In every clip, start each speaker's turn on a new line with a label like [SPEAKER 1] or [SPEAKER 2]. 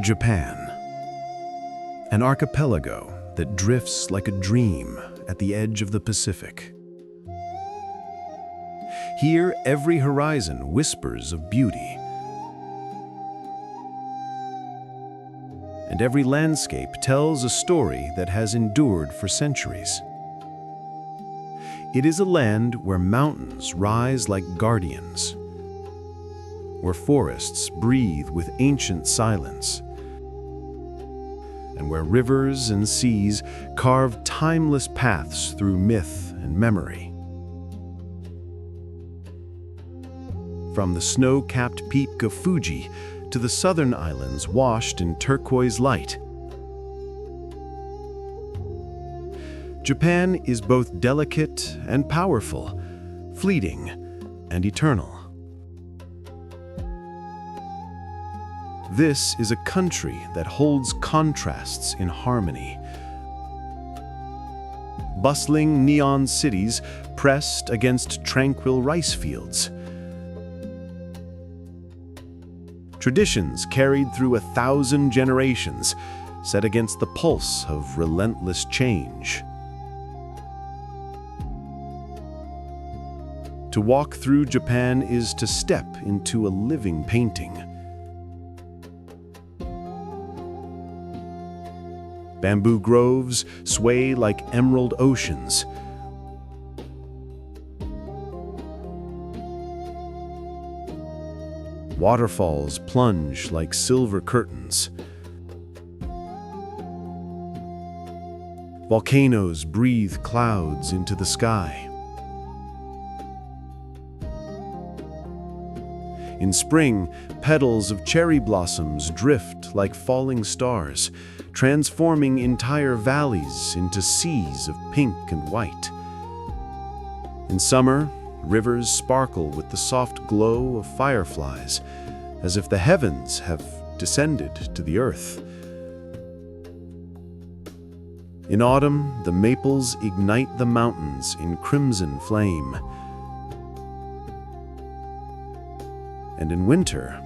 [SPEAKER 1] Japan, an archipelago that drifts like a dream at the edge of the Pacific. Here, every horizon whispers of beauty, and every landscape tells a story that has endured for centuries. It is a land where mountains rise like guardians, where forests breathe with ancient silence, and where rivers and seas carve timeless paths through myth and memory. From the snow-capped peak of Fuji to the southern islands washed in turquoise light, Japan is both delicate and powerful, fleeting and eternal. This is a country that holds contrasts in harmony. Bustling neon cities pressed against tranquil rice fields. Traditions carried through 1,000 generations, set against the pulse of relentless change. To walk through Japan is to step into a living painting. Bamboo groves sway like emerald oceans. Waterfalls plunge like silver curtains. Volcanoes breathe clouds into the sky. In spring, petals of cherry blossoms drift like falling stars, transforming entire valleys into seas of pink and white. In summer, rivers sparkle with the soft glow of fireflies, as if the heavens have descended to the earth. In autumn, the maples ignite the mountains in crimson flame. And in winter,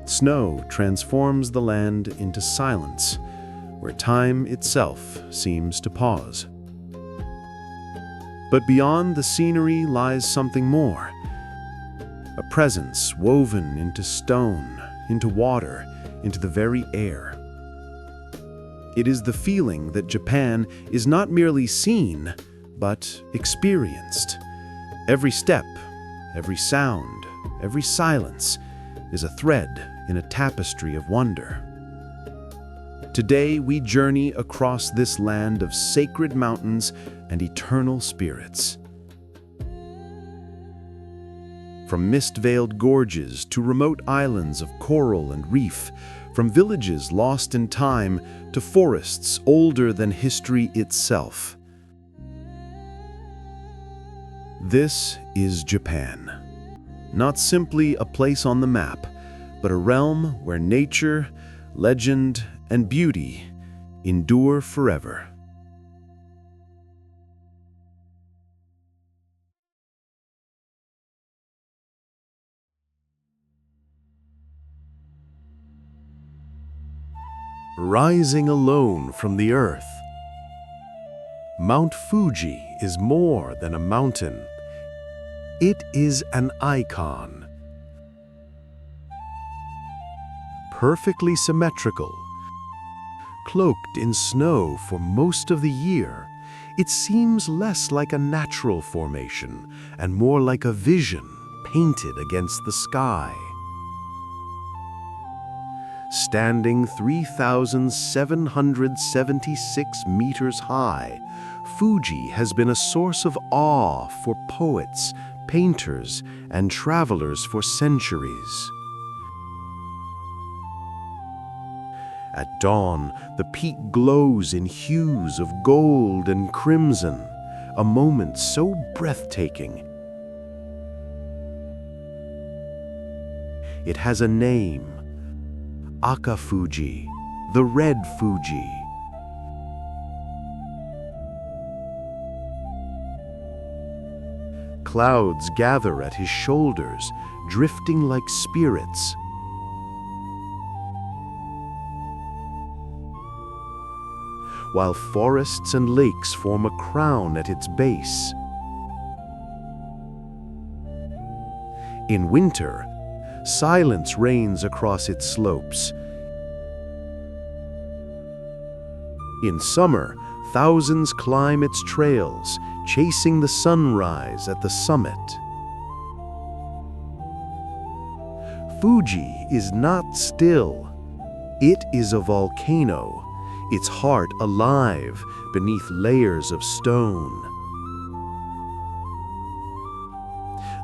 [SPEAKER 1] snow transforms the land into silence, where time itself seems to pause. But beyond the scenery lies something more, a presence woven into stone, into water, into the very air. It is the feeling that Japan is not merely seen, but experienced. Every step, every sound, every silence is a thread in a tapestry of wonder. Today, we journey across this land of sacred mountains and eternal spirits. From mist-veiled gorges to remote islands of coral and reef, from villages lost in time to forests older than history itself. This is Japan. Not simply a place on the map, but a realm where nature, legend, and beauty endure forever. Rising alone from the earth, Mount Fuji is more than a mountain. It is an icon. Perfectly symmetrical, cloaked in snow for most of the year, it seems less like a natural formation and more like a vision painted against the sky. Standing 3,776 meters high, Fuji has been a source of awe for poets, painters, and travelers for centuries. At dawn, the peak glows in hues of gold and crimson, a moment so breathtaking. It has a name, Aka Fuji, the Red Fuji. Clouds gather at his shoulders, drifting like spirits. while forests and lakes form a crown at its base. In winter, silence reigns across its slopes. In summer, thousands climb its trails, chasing the sunrise at the summit. Fuji is not still. It is a volcano, its heart alive beneath layers of stone.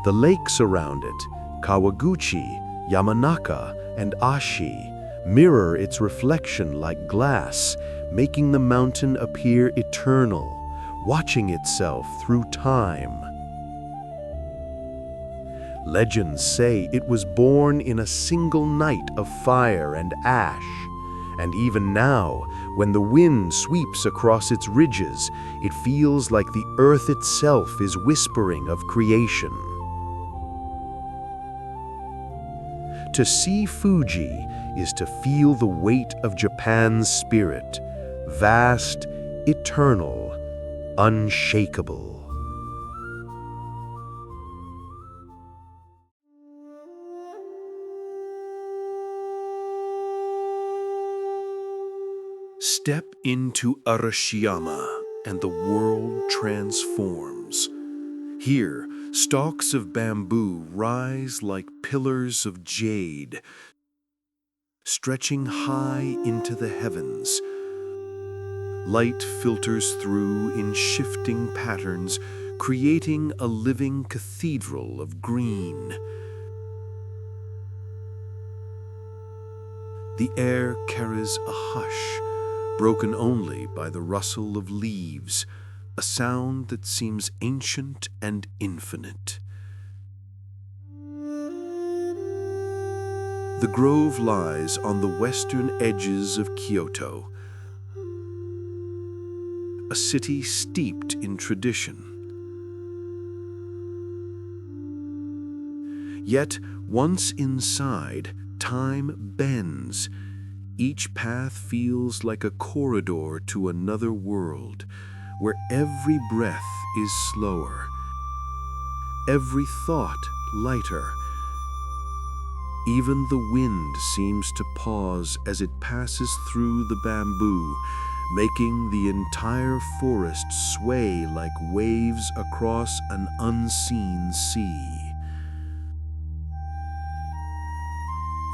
[SPEAKER 1] The lakes around it, Kawaguchi, Yamanaka, and Ashi, mirror its reflection like glass, making the mountain appear eternal, watching itself through time. Legends say it was born in a single night of fire and ash, and even now, when the wind sweeps across its ridges, it feels like the earth itself is whispering of creation. To see Fuji is to feel the weight of Japan's spirit, vast, eternal, unshakable. Step into Arashiyama and the world transforms. Here, stalks of bamboo rise like pillars of jade, stretching high into the heavens. Light filters through in shifting patterns, creating a living cathedral of green. The air carries a hush, broken only by the rustle of leaves, a sound that seems ancient and infinite. The grove lies on the western edges of Kyoto, a city steeped in tradition. Yet, once inside, time bends. Each path feels like a corridor to another world, where every breath is slower, every thought lighter. Even the wind seems to pause as it passes through the bamboo, making the entire forest sway like waves across an unseen sea.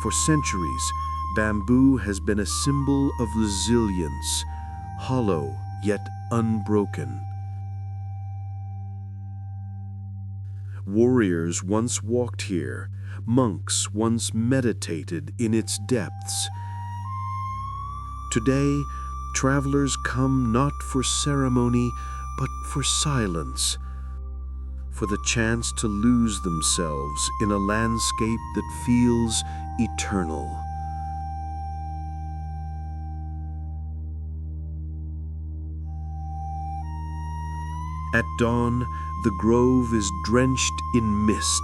[SPEAKER 1] For centuries, bamboo has been a symbol of resilience, hollow yet unbroken. Warriors once walked here, monks once meditated in its depths. Today, travelers come not for ceremony, but for silence, for the chance to lose themselves in a landscape that feels eternal. At dawn, the grove is drenched in mist,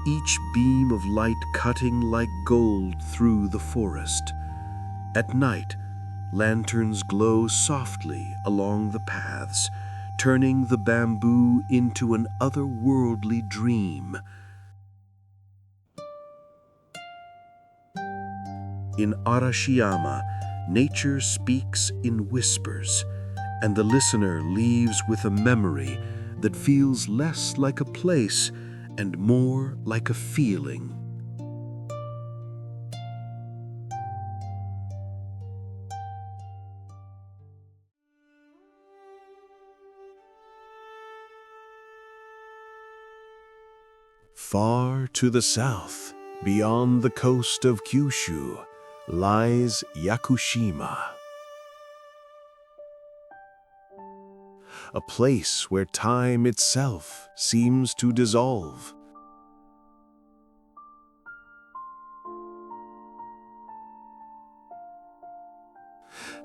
[SPEAKER 1] each beam of light cutting like gold through the forest. At night, lanterns glow softly along the paths, turning the bamboo into an otherworldly dream. In Arashiyama, nature speaks in whispers, and the listener leaves with a memory that feels less like a place and more like a feeling. Far to the south, beyond the coast of Kyushu, lies Yakushima. A place where time itself seems to dissolve.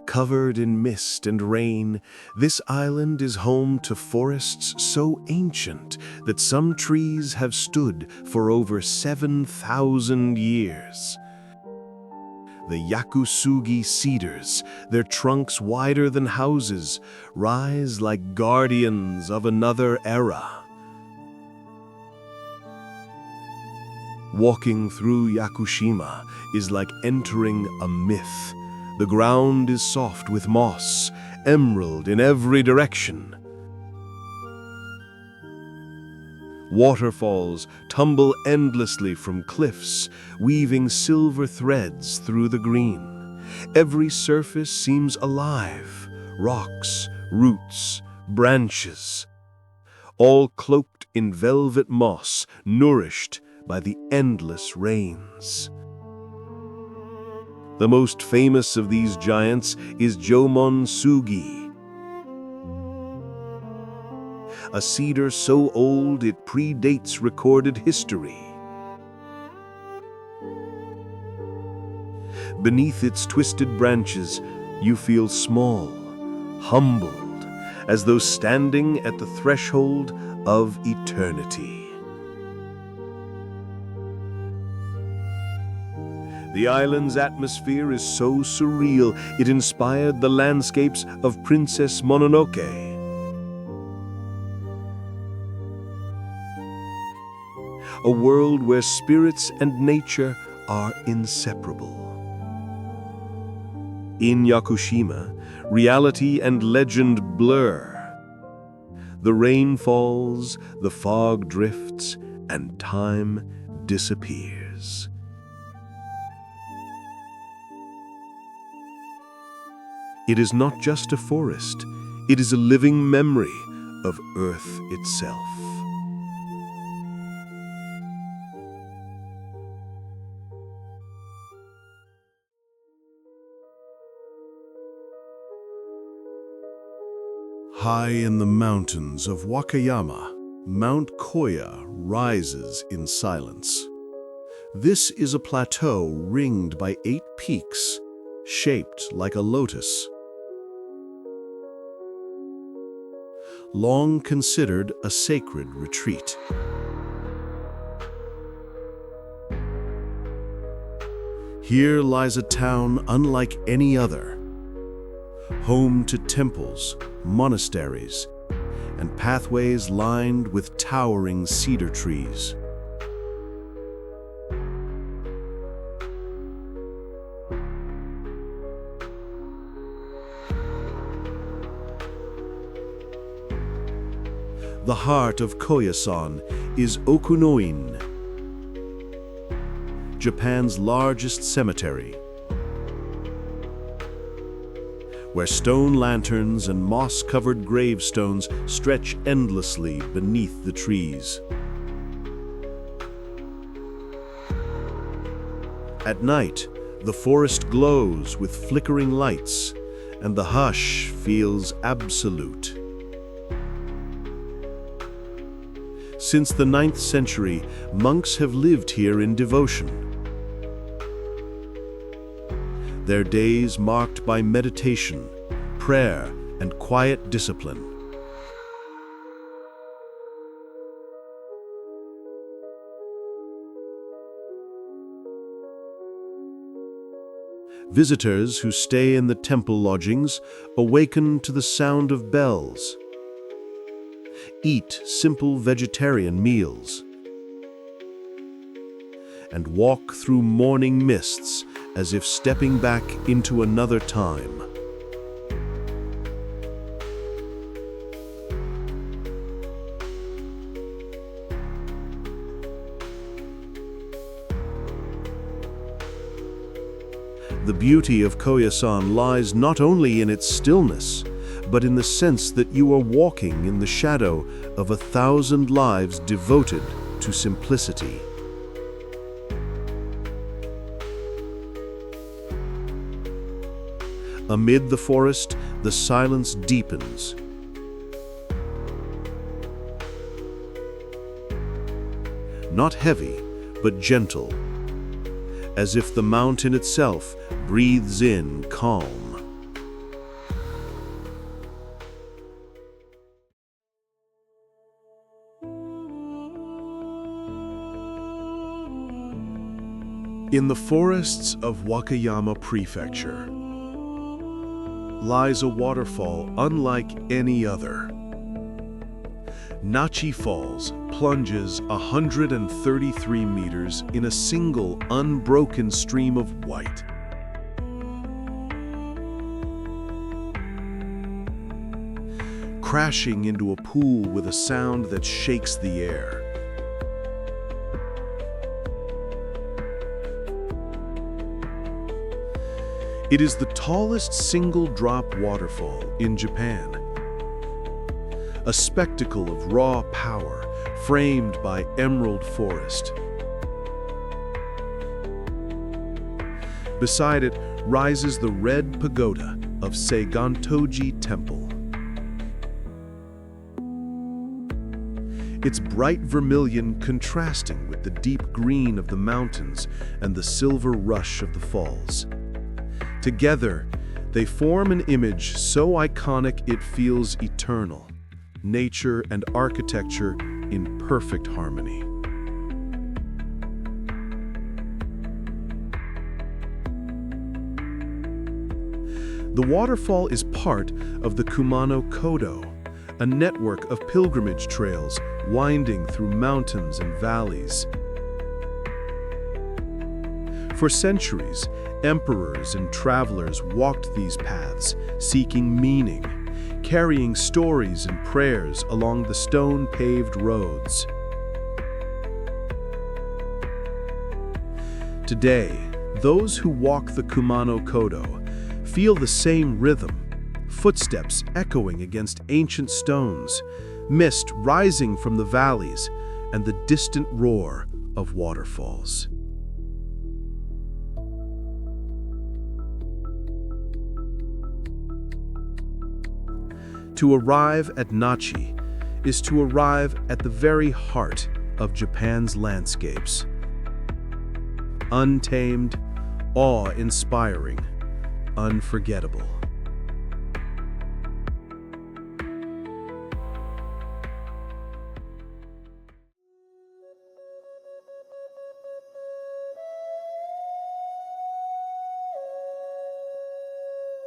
[SPEAKER 1] Covered in mist and rain, this island is home to forests so ancient that some trees have stood for over 7,000 years. The Yakusugi cedars, their trunks wider than houses, rise like guardians of another era. Walking through Yakushima is like entering a myth. The ground is soft with moss, emerald in every direction. Waterfalls tumble endlessly from cliffs, weaving silver threads through the green. Every surface seems alive, rocks, roots, branches, all cloaked in velvet moss, nourished by the endless rains. The most famous of these giants is Jomon Sugi, a cedar so old it predates recorded history. Beneath its twisted branches, you feel small, humbled, as though standing at the threshold of eternity. The island's atmosphere is so surreal, it inspired the landscapes of Princess Mononoke. A world where spirits and nature are inseparable. In Yakushima, reality and legend blur. The rain falls, the fog drifts, and time disappears. It is not just a forest, it is a living memory of Earth itself. High in the mountains of Wakayama, Mount Koya rises in silence. This is a plateau ringed by 8 peaks, shaped like a lotus. Long considered a sacred retreat. Here lies a town unlike any other, home to temples, monasteries, and pathways lined with towering cedar trees. The heart of Koyasan is Okunoin, Japan's largest cemetery, where stone lanterns and moss-covered gravestones stretch endlessly beneath the trees. At night, the forest glows with flickering lights, and the hush feels absolute. Since the 9th century, monks have lived here in devotion. Their days marked by meditation, prayer, and quiet discipline. Visitors who stay in the temple lodgings awaken to the sound of bells, eat simple vegetarian meals, and walk through morning mists as if stepping back into another time. The beauty of Koyasan lies not only in its stillness, but in the sense that you are walking in the shadow of 1,000 lives devoted to simplicity. Amid the forest, the silence deepens. Not heavy, but gentle, as if the mountain itself breathes in calm. In the forests of Wakayama Prefecture lies a waterfall unlike any other. Nachi Falls plunges 133 meters in a single unbroken stream of white. Crashing into a pool with a sound that shakes the air. It is the tallest single-drop waterfall in Japan. A spectacle of raw power framed by emerald forest. Beside it rises the red pagoda of Seigantoji Temple. Its bright vermilion contrasting with the deep green of the mountains and the silver rush of the falls. Together, they form an image so iconic it feels eternal. Nature and architecture in perfect harmony. The waterfall is part of the Kumano Kodo, a network of pilgrimage trails winding through mountains and valleys. For centuries, emperors and travelers walked these paths, seeking meaning, carrying stories and prayers along the stone-paved roads. Today, those who walk the Kumano Kodo feel the same rhythm, footsteps echoing against ancient stones, mist rising from the valleys, and the distant roar of waterfalls. To arrive at Nachi is to arrive at the very heart of Japan's landscapes. Untamed, awe-inspiring, unforgettable.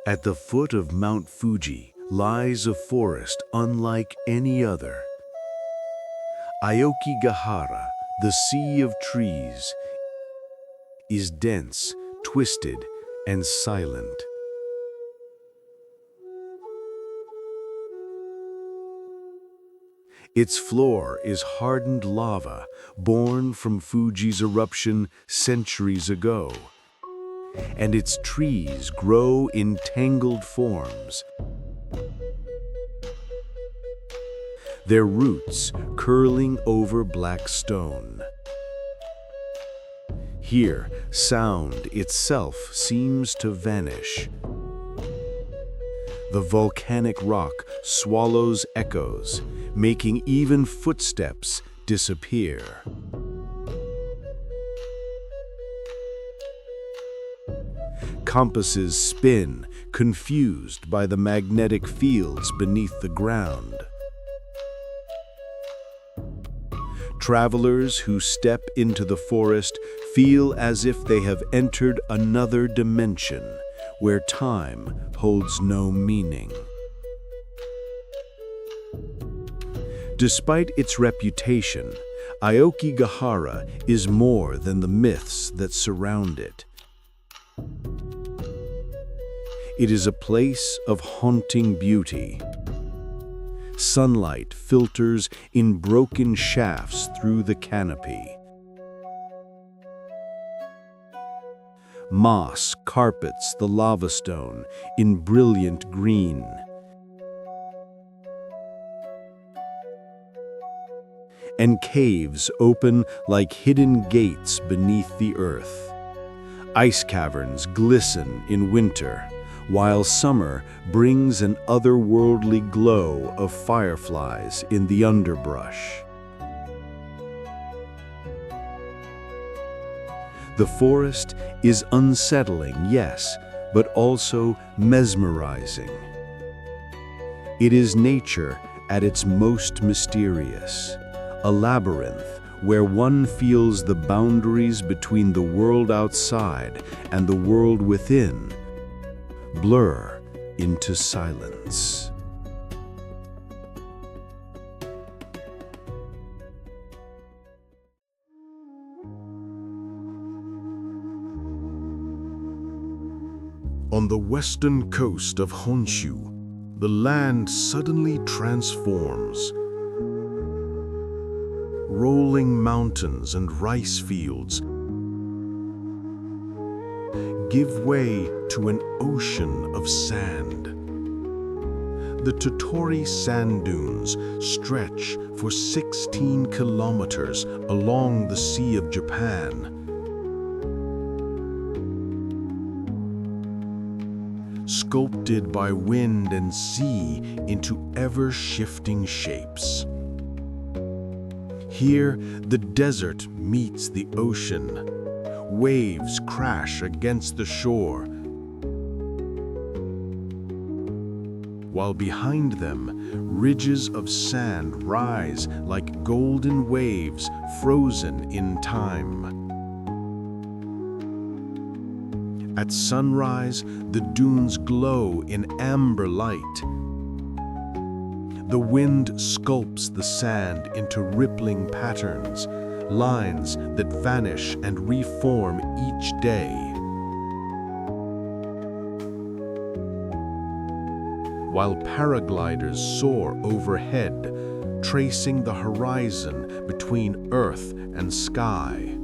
[SPEAKER 1] At the foot of Mount Fuji lies a forest unlike any other. Aokigahara, the sea of trees, is dense, twisted, and silent. Its floor is hardened lava, born from Fuji's eruption centuries ago. And its trees grow in tangled forms. Their roots curling over black stone. Here, sound itself seems to vanish. The volcanic rock swallows echoes, making even footsteps disappear. Compasses spin, confused by the magnetic fields beneath the ground. Travelers who step into the forest feel as if they have entered another dimension where time holds no meaning. Despite its reputation, Aokigahara is more than the myths that surround it. It is a place of haunting beauty. Sunlight filters in broken shafts through the canopy. Moss carpets the lava stone in brilliant green. And caves open like hidden gates beneath the earth. Ice caverns glisten in winter, while summer brings an otherworldly glow of fireflies in the underbrush. The forest is unsettling, yes, but also mesmerizing. It is nature at its most mysterious, a labyrinth where one feels the boundaries between the world outside and the world within blur into silence. On the western coast of Honshu, the land suddenly transforms. Rolling mountains and rice fields give way to an ocean of sand. The Tottori sand dunes stretch for 16 kilometers along the Sea of Japan. Sculpted by wind and sea into ever-shifting shapes. Here, the desert meets the ocean. Waves crash against the shore, while behind them, ridges of sand rise like golden waves frozen in time. At sunrise, the dunes glow in amber light. The wind sculpts the sand into rippling patterns, lines that vanish and reform each day. While paragliders soar overhead, tracing the horizon between earth and sky.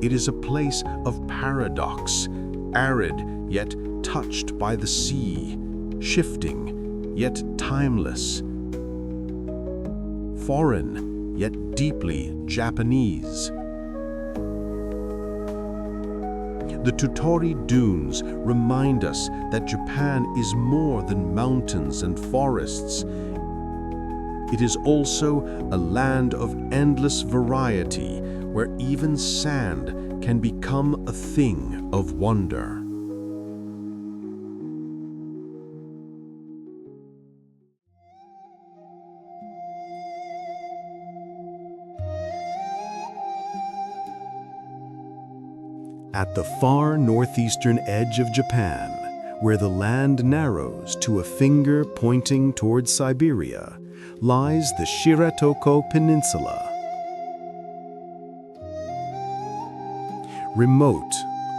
[SPEAKER 1] It is a place of paradox, arid yet touched by the sea, shifting yet timeless, foreign yet deeply Japanese. The Tottori dunes remind us that Japan is more than mountains and forests. It is also a land of endless variety, where even sand can become a thing of wonder. At the far northeastern edge of Japan, where the land narrows to a finger pointing towards Siberia, lies the Shiretoko Peninsula. Remote,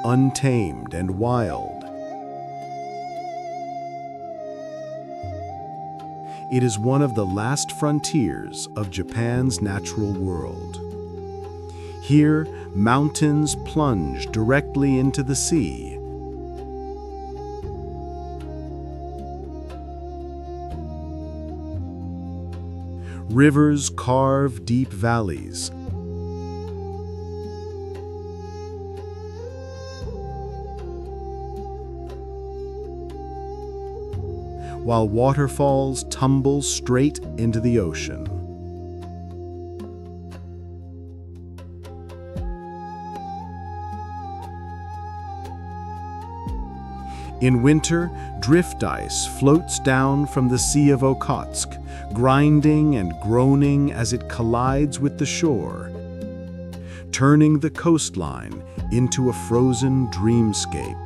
[SPEAKER 1] untamed, and wild, it is one of the last frontiers of Japan's natural world. Here, mountains plunge directly into the sea. Rivers carve deep valleys. While waterfalls tumble straight into the ocean. In winter, drift ice floats down from the Sea of Okhotsk, grinding and groaning as it collides with the shore, turning the coastline into a frozen dreamscape.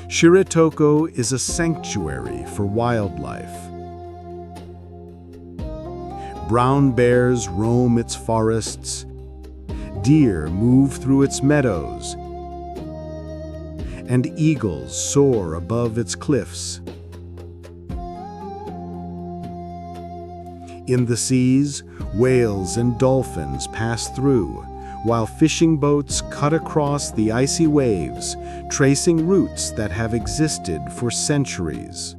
[SPEAKER 1] Shiretoko is a sanctuary for wildlife. Brown bears roam its forests, deer move through its meadows, and eagles soar above its cliffs. In the seas, whales and dolphins pass through, while fishing boats cut across the icy waves, tracing routes that have existed for centuries.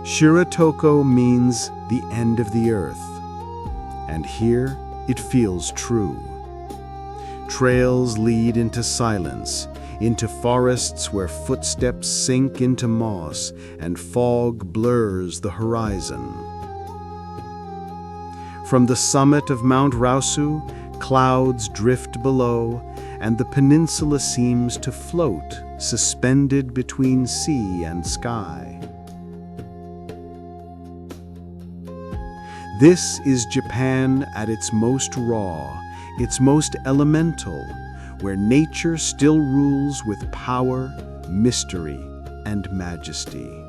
[SPEAKER 1] Shiretoko means the end of the earth, and here it feels true. Trails lead into silence, into forests where footsteps sink into moss and fog blurs the horizon. From the summit of Mount Raosu, clouds drift below, and the peninsula seems to float, suspended between sea and sky. This is Japan at its most raw, its most elemental, where nature still rules with power, mystery, and majesty.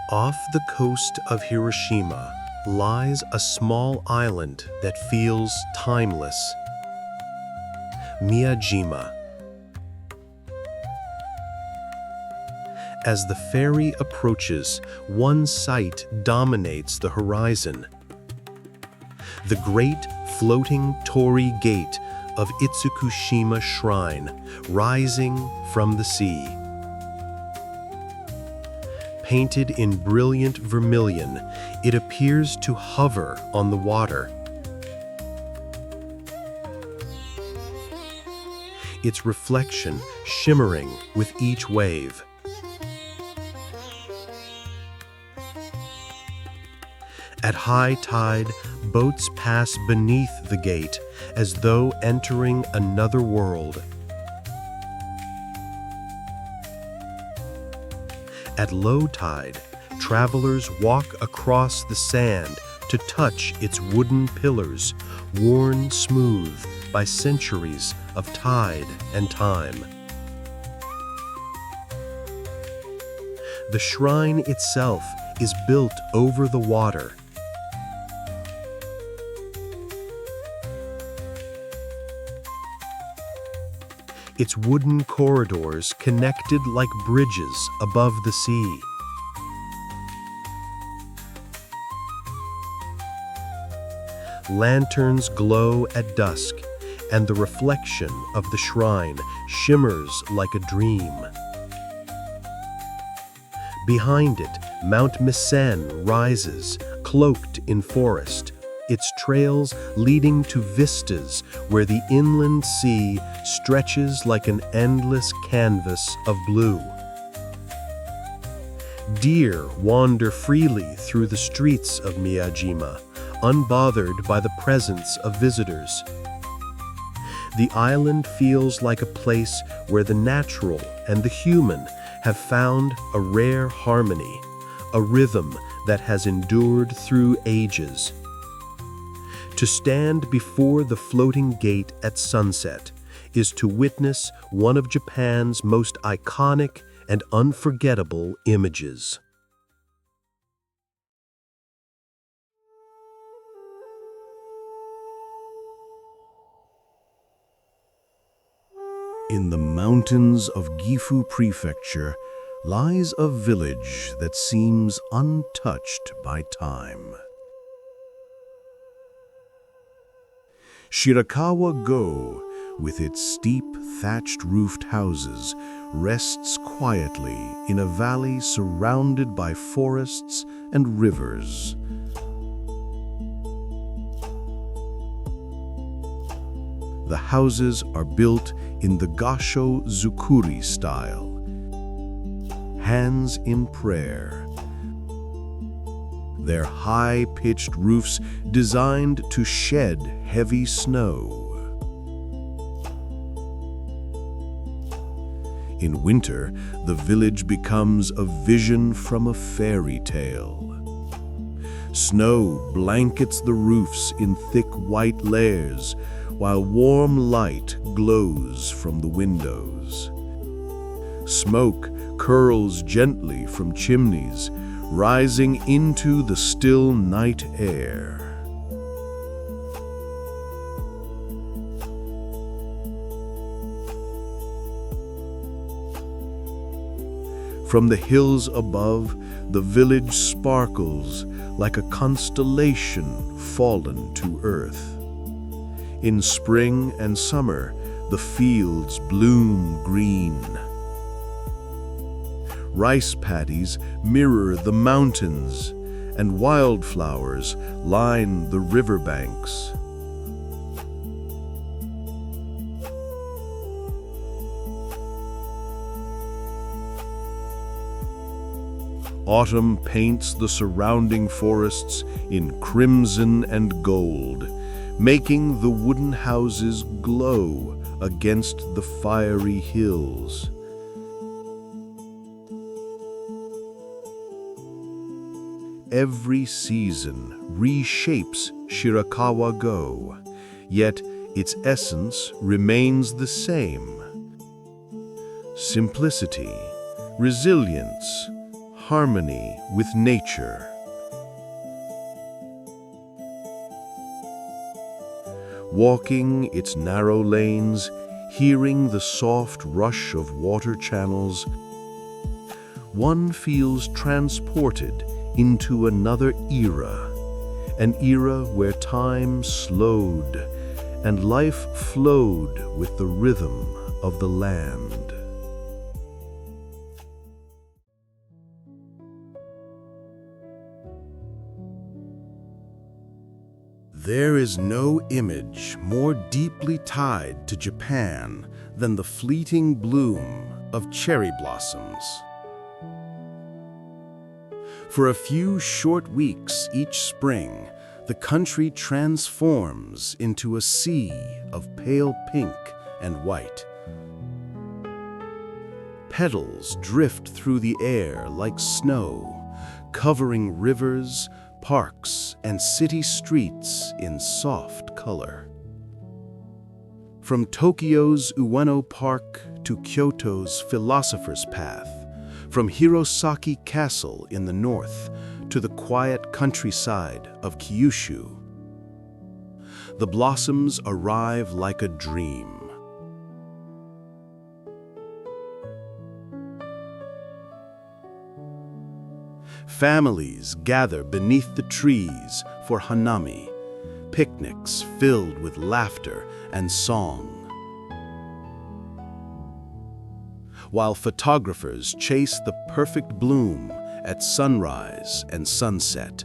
[SPEAKER 2] Off the coast of Hiroshima lies a small island that feels timeless. Miyajima. As the ferry approaches, one sight dominates the horizon. The great floating torii gate of Itsukushima Shrine rising from the sea. Painted in brilliant vermilion, it appears to hover on the water. Its reflection shimmering with each wave. At high tide, boats pass beneath the gate as though entering another world. At low tide, travelers walk across the sand to touch its wooden pillars, worn smooth by centuries of tide and time. The shrine itself is built over the water. Its wooden corridors connected like bridges above the sea. Lanterns glow at dusk, and the reflection of the shrine shimmers like a dream. Behind it, Mount Misen rises, cloaked in forest, its trails leading to vistas where the inland sea stretches like an endless canvas of blue. Deer wander freely through the streets of Miyajima, unbothered by the presence of visitors. The island feels like a place where the natural and the human have found a rare harmony, a rhythm that has endured through ages. To stand before the floating gate at sunset is to witness one of Japan's most iconic and unforgettable images.
[SPEAKER 1] In the mountains of Gifu Prefecture lies a village that seems untouched by time. Shirakawa-go, with its steep, thatched-roofed houses, rests quietly in a valley surrounded by forests and rivers. The houses are built in the Gasho Zukuri style, hands in prayer. Their high-pitched roofs designed to shed heavy snow. In winter, the village becomes a vision from a fairy tale. Snow blankets the roofs in thick white layers, while warm light glows from the windows. Smoke curls gently from chimneys, rising into the still night air. From the hills above, the village sparkles like a constellation fallen to earth. In spring and summer, the fields bloom green. Rice paddies mirror the mountains, and wildflowers line the riverbanks. Autumn paints the surrounding forests in crimson and gold, making the wooden houses glow against the fiery hills. Every season reshapes Shirakawa-go, yet its essence remains the same. Simplicity, resilience, harmony with nature. Walking its narrow lanes, hearing the soft rush of water channels, one feels transported into another era, an era where time slowed and life flowed with the rhythm of the land. There is no image more deeply tied to Japan than the fleeting bloom of cherry blossoms. For a few short weeks each spring, the country transforms into a sea of pale pink and white. Petals drift through the air like snow, covering rivers, parks, and city streets in soft color. From Tokyo's Ueno Park to Kyoto's Philosopher's Path, from Hirosaki Castle in the north to the quiet countryside of Kyushu, the blossoms arrive like a dream. Families gather beneath the trees for hanami, picnics filled with laughter and song. While photographers chase the perfect bloom at sunrise and sunset.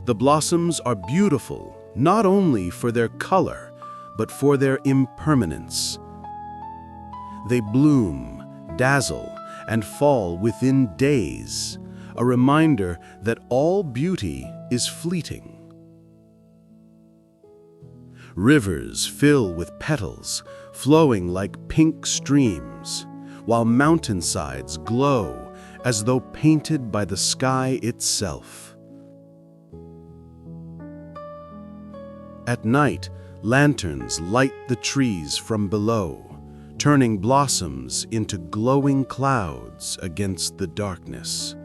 [SPEAKER 1] The blossoms are beautiful not only for their color, but for their impermanence. They bloom, dazzle, and fall within days, a reminder that all beauty is fleeting. Rivers fill with petals, flowing like pink streams, while mountainsides glow as though painted by the sky itself. At night, lanterns light the trees from below, turning blossoms into glowing clouds against the darkness.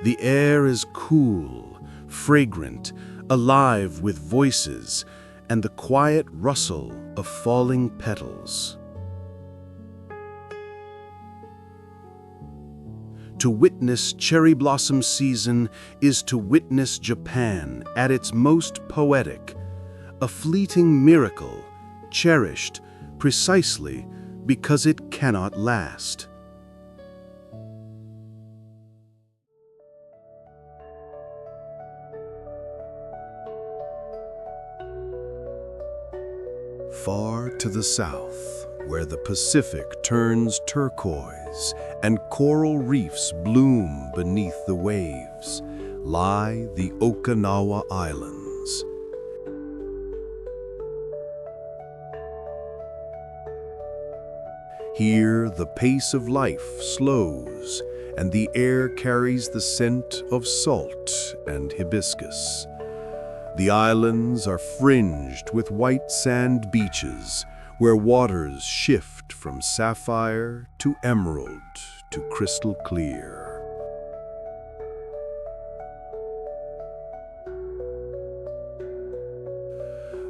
[SPEAKER 1] The air is cool, fragrant, alive with voices and the quiet rustle of falling petals. To witness cherry blossom season is to witness Japan at its most poetic, a fleeting miracle, cherished precisely because it cannot last. Far to the south, where the Pacific turns turquoise and coral reefs bloom beneath the waves, lie the Okinawa Islands. Here, the pace of life slows, and the air carries the scent of salt and hibiscus. The islands are fringed with white sand beaches, where waters shift from sapphire to emerald to crystal clear.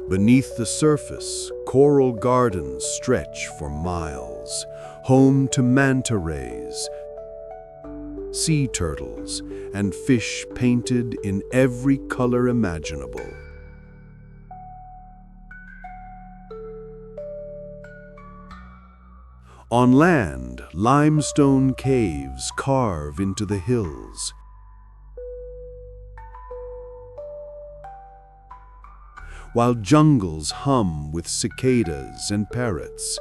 [SPEAKER 1] Beneath the surface, coral gardens stretch for miles, home to manta rays, sea turtles, and fish painted in every color imaginable. On land, limestone caves carve into the hills. while jungles hum with cicadas and parrots.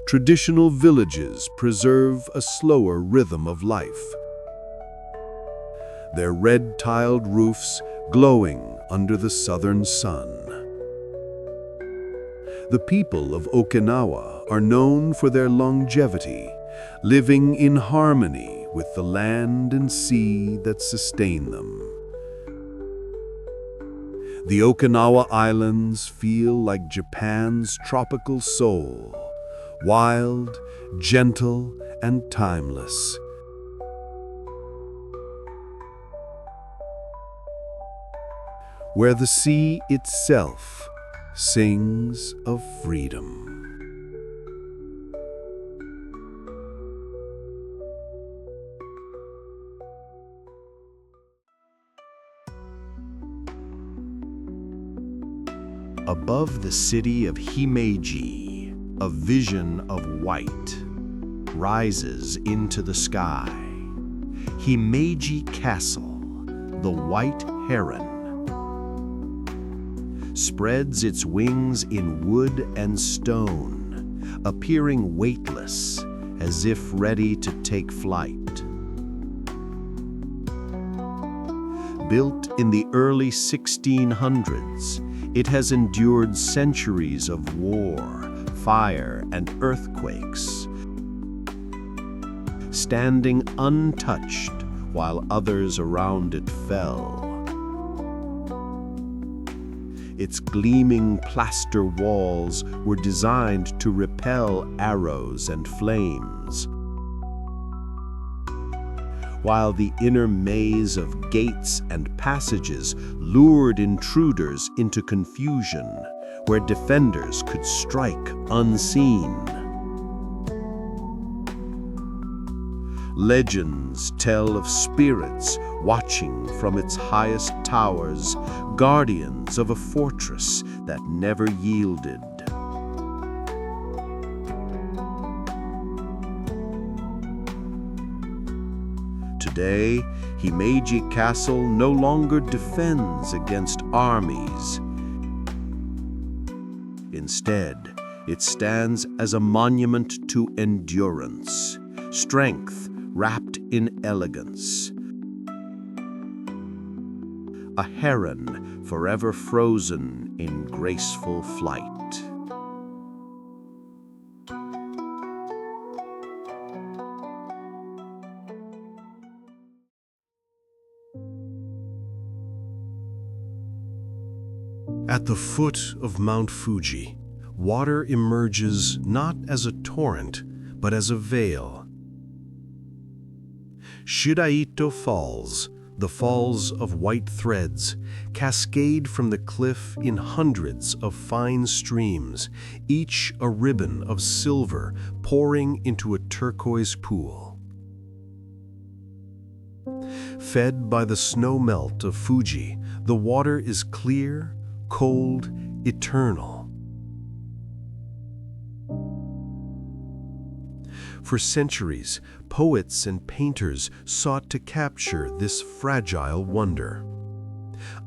[SPEAKER 1] Traditional villages preserve a slower rhythm of life, their red-tiled roofs glowing under the southern sun. The people of Okinawa are known for their longevity, living in harmony with the land and sea that sustain them. The Okinawa Islands feel like Japan's tropical soul, wild, gentle, and timeless. Where the sea itself sings of freedom.
[SPEAKER 2] Above the city of Himeji, a vision of white rises into the sky. Himeji Castle, the white heron, spreads its wings in wood and stone, appearing weightless, as if ready to take flight. Built in the early 1600s, it has endured centuries of war, fire, and earthquakes, standing untouched while others around it fell. Its gleaming plaster walls were designed to repel arrows and flames, while the inner maze of gates and passages lured intruders into confusion, where defenders could strike unseen. Legends tell of spirits watching from its highest towers, guardians of a fortress that never yielded. Today, Himeji Castle no longer defends against armies. Instead, it stands as a monument to endurance, strength wrapped in elegance. A heron forever frozen in graceful flight.
[SPEAKER 1] At the foot of Mount Fuji, water emerges not as a torrent, but as a veil. Shiraito Falls, the falls of white threads, cascade from the cliff in hundreds of fine streams, each a ribbon of silver pouring into a turquoise pool. Fed by the snow melt of Fuji, the water is clear, cold, eternal. For centuries, poets and painters sought to capture this fragile wonder.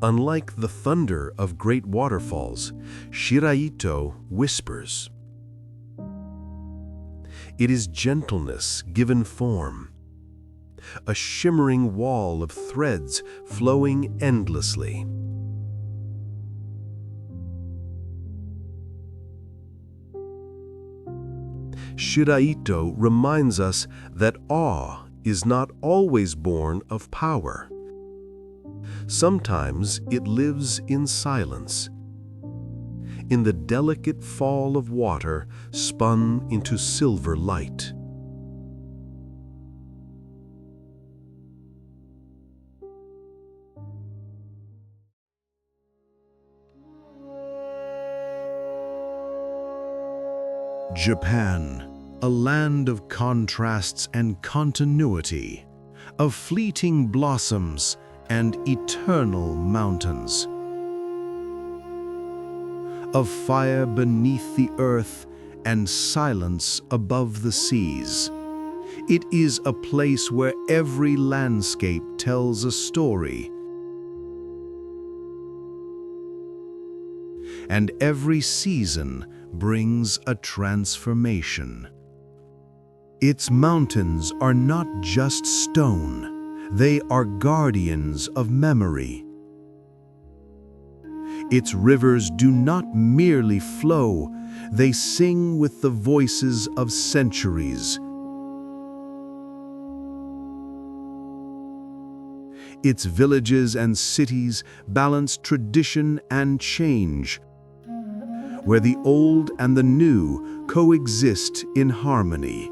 [SPEAKER 1] Unlike the thunder of great waterfalls, Shiraito whispers. It is gentleness given form, a shimmering wall of threads flowing endlessly. Shiraito reminds us that awe is not always born of power. Sometimes it lives in silence, in the delicate fall of water spun into silver light. Japan, a land of contrasts and continuity, of fleeting blossoms and eternal mountains, of fire beneath the earth and silence above the seas. It is a place where every landscape tells a story, and every season brings a transformation. Its mountains are not just stone, they are guardians of memory. Its rivers do not merely flow, they sing with the voices of centuries. Its villages and cities balance tradition and change, where the old and the new coexist in harmony.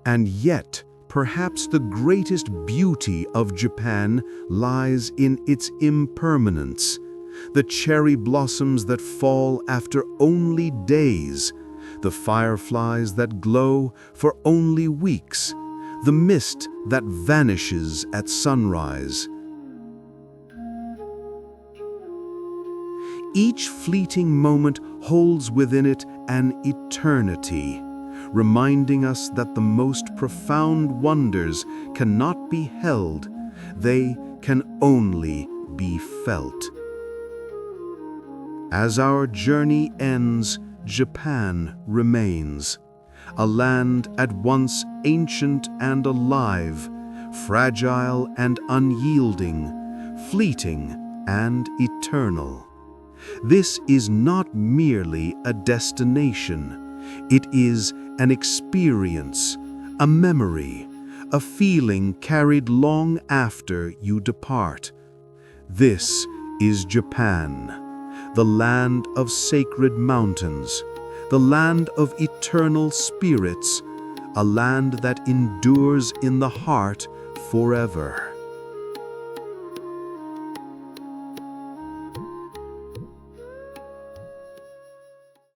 [SPEAKER 1] And yet, perhaps the greatest beauty of Japan lies in its impermanence, the cherry blossoms that fall after only days, the fireflies that glow for only weeks, the mist that vanishes at sunrise. Each fleeting moment holds within it an eternity, reminding us that the most profound wonders cannot be held, they can only be felt. As our journey ends, Japan remains, a land at once ancient and alive, fragile and unyielding, fleeting and eternal. This is not merely a destination, it is an experience, a memory, a feeling carried long after you depart. This is Japan, the land of sacred mountains, the land of eternal spirits, a land that endures in the heart forever.